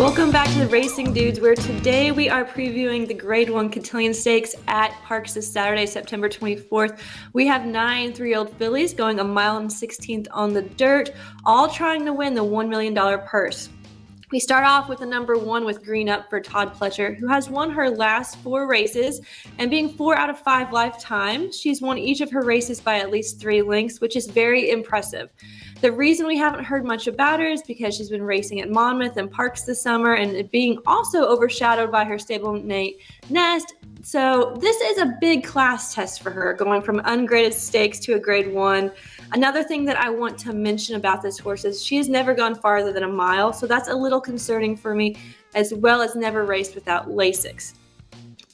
Welcome back to the Racing Dudes, where today we are previewing the Grade 1 Cotillion Stakes at Parx this Saturday, September 24th. We have 9 3-year-old fillies going 1 mile and 16th on the dirt, all trying to win the $1 million purse. We start off with the number 1 with Green Up for Todd Pletcher, who has won her last 4 races, and being 4 out of 5 lifetime, she's won each of her races by at least 3 lengths, which is very impressive. The reason we haven't heard much about her is because she's been racing at Monmouth and Parx this summer, and it being also overshadowed by her stablemate Nest. So this is a big class test for her, going from ungraded stakes to a grade 1. Another thing that I want to mention about this horse is she has never gone farther than 1 mile, so that's a little concerning for me, as well as never raced without Lasix.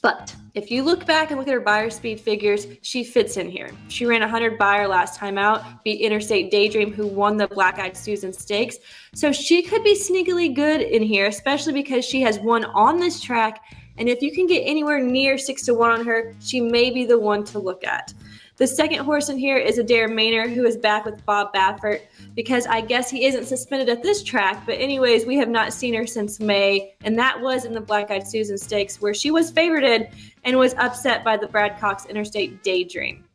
But if you look back and look at her Beyer speed figures, she fits in here. She ran 100 Beyer last time out, beat Interstate Daydream, who won the Black Eyed Susan Stakes. So she could be sneakily good in here, especially because she has won on this track. And if you can get anywhere near 6-1 on her, she may be the one to look at. The second horse in here is Adare Manor, who is back with Bob Baffert, because I guess he isn't suspended at this track. But anyways, we have not seen her since May, and that was in the Black Eyed Susan Stakes, where she was favorited and was upset by the Brad Cox Interstate Daydream.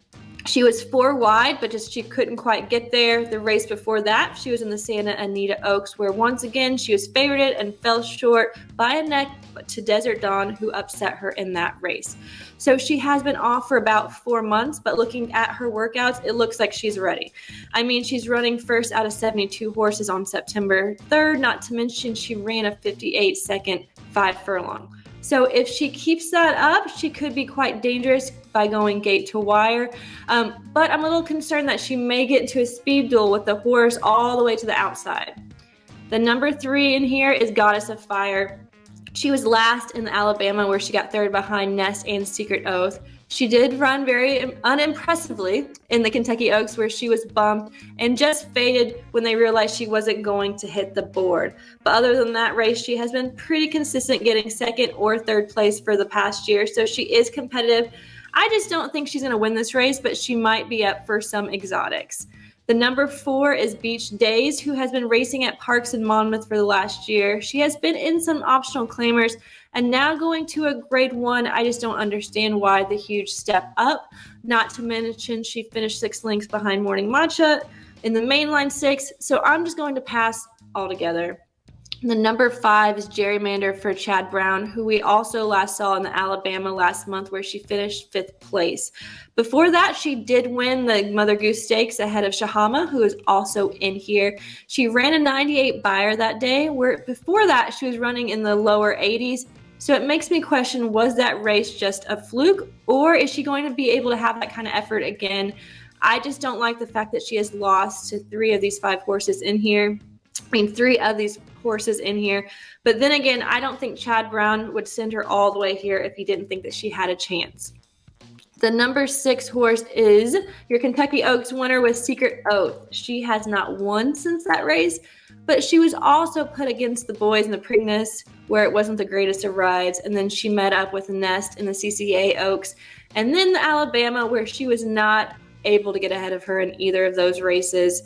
She was 4 wide, but she couldn't quite get there. The race before that, she was in the Santa Anita Oaks, where once again she was favorited and fell short by a neck to Desert Dawn, who upset her in that race. So she has been off for about 4 months, but looking at her workouts, it looks like she's ready. I mean, she's running first out of 72 horses on September 3rd, not to mention she ran a 58-second 5 furlong. So if she keeps that up, she could be quite dangerous by going gate to wire. But I'm a little concerned that she may get into a speed duel with the horse all the way to the outside. The number 3 in here is Goddess of Fire. She was last in Alabama, where she got 3rd behind Nest and Secret Oath. She did run very unimpressively in the Kentucky Oaks, where she was bumped and just faded when they realized she wasn't going to hit the board. But other than that race, she has been pretty consistent, getting 2nd or 3rd place for the past year. So she is competitive. I just don't think she's going to win this race, but she might be up for some exotics. The number 4 is Beach Days, who has been racing at Parx and Monmouth for the last year. She has been in some optional claimers, and now going to a grade 1, I just don't understand why the huge step up. Not to mention she finished 6 lengths behind Morning Matcha in the mainline 6, so I'm just going to pass altogether. The number 5 is Gerrymander for Chad Brown, who we also last saw in the Alabama last month, where she finished 5th place. Before that, she did win the Mother Goose Stakes ahead of Shahama, who is also in here. She ran a 98 Beyer that day, where before that she was running in the lower 80s. So it makes me question, was that race just a fluke, or is she going to be able to have that kind of effort again? I just don't like the fact that she has lost to 3 of these 5 horses in here. 3 of these horses in here. But then again, I don't think Chad Brown would send her all the way here if he didn't think that she had a chance. The number 6 horse is your Kentucky Oaks winner with Secret Oath. She has not won since that race, but she was also put against the boys in the Preakness, where it wasn't the greatest of rides. And then she met up with Nest in the CCA Oaks. And then the Alabama, where she was not able to get ahead of her in either of those races.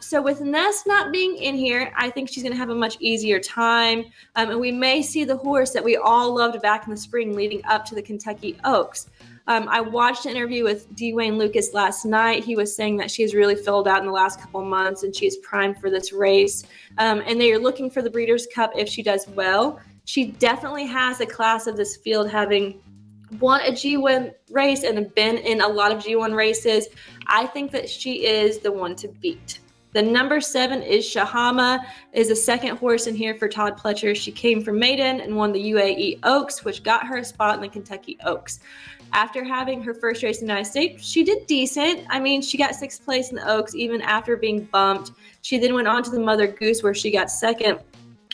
So with Nest not being in here, I think she's going to have a much easier time. And we may see the horse that we all loved back in the spring leading up to the Kentucky Oaks. I watched an interview with Dwayne Lucas last night. He was saying that she has really filled out in the last couple months and she is primed for this race. And they are looking for the Breeders' Cup if she does well. She definitely has a class of this field, having won a G1 race and been in a lot of G1 races. I think that she is the one to beat. The number 7 is Shahama, is the 2nd horse in here for Todd Pletcher. She came from Maiden and won the UAE Oaks, which got her a spot in the Kentucky Oaks. After having her first race in the United States, she did decent. I mean, she got 6th place in the Oaks even after being bumped. She then went on to the Mother Goose, where she got 2nd.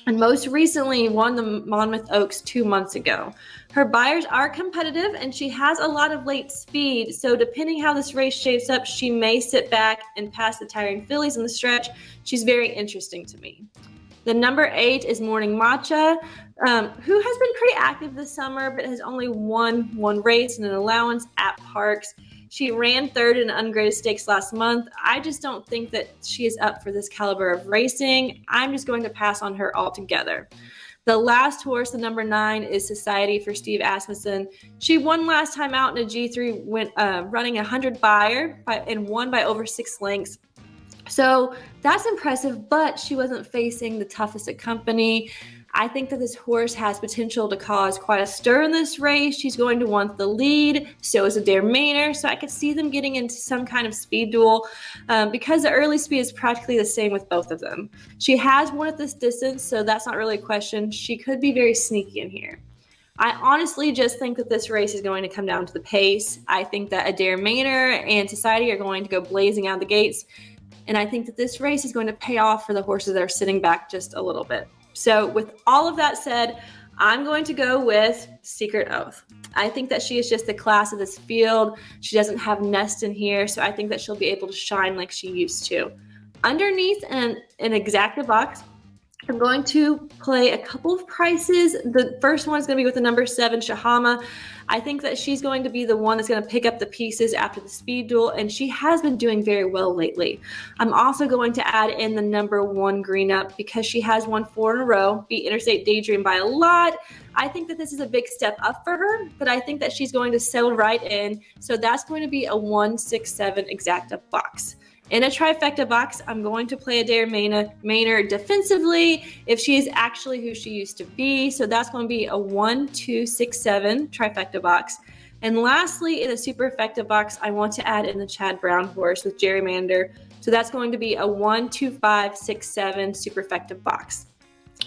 And most recently won the Monmouth Oaks 2 months ago. Her Beyers are competitive, and she has a lot of late speed. So depending how this race shapes up, she may sit back and pass the tiring fillies in the stretch. She's very interesting to me. The number 8 is Morning Matcha, who has been pretty active this summer, but has only won 1 race and an allowance at Parx. She ran 3rd in ungraded stakes last month. I just don't think that she is up for this caliber of racing. I'm just going to pass on her altogether. The last horse, the number 9, is Society for Steve Asmussen. She won last time out in a G3, running 100 Beyer and won by over 6 lengths. So that's impressive, but she wasn't facing the toughest of company. I think that this horse has potential to cause quite a stir in this race. She's going to want the lead. So is Adare Manor. So I could see them getting into some kind of speed duel because the early speed is practically the same with both of them. She has won at this distance, so that's not really a question. She could be very sneaky in here. I honestly just think that this race is going to come down to the pace. I think that Adare Manor and Society are going to go blazing out the gates. And I think that this race is going to pay off for the horses that are sitting back just a little bit. So with all of that said, I'm going to go with Secret Oath. I think that she is just the class of this field. She doesn't have Nest in here, so I think that she'll be able to shine like she used to. Underneath an exacta box, I'm going to play a couple of prices. The first one is going to be with the number 7, Shahama. I think that she's going to be the one that's going to pick up the pieces after the speed duel, and she has been doing very well lately. I'm also going to add in the number 1, Green Up, because she has won 4 in a row, beat Interstate Daydream by a lot. I think that this is a big step up for her, but I think that she's going to settle right in. So that's going to be a 1, 6, 7 exacta box. In a trifecta box, I'm going to play Adare Manor defensively if she is actually who she used to be. So that's going to be a 1, 2, 6, 7 trifecta box. And lastly, in a superfecta box, I want to add in the Chad Brown horse with Gerrymander. So that's going to be a 1, 2, 5, 6, 7 superfecta box.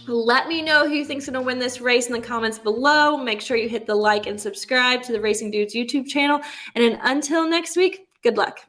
Let me know who you think's going to win this race in the comments below. Make sure you hit the like and subscribe to the Racing Dudes YouTube channel. And until next week, good luck.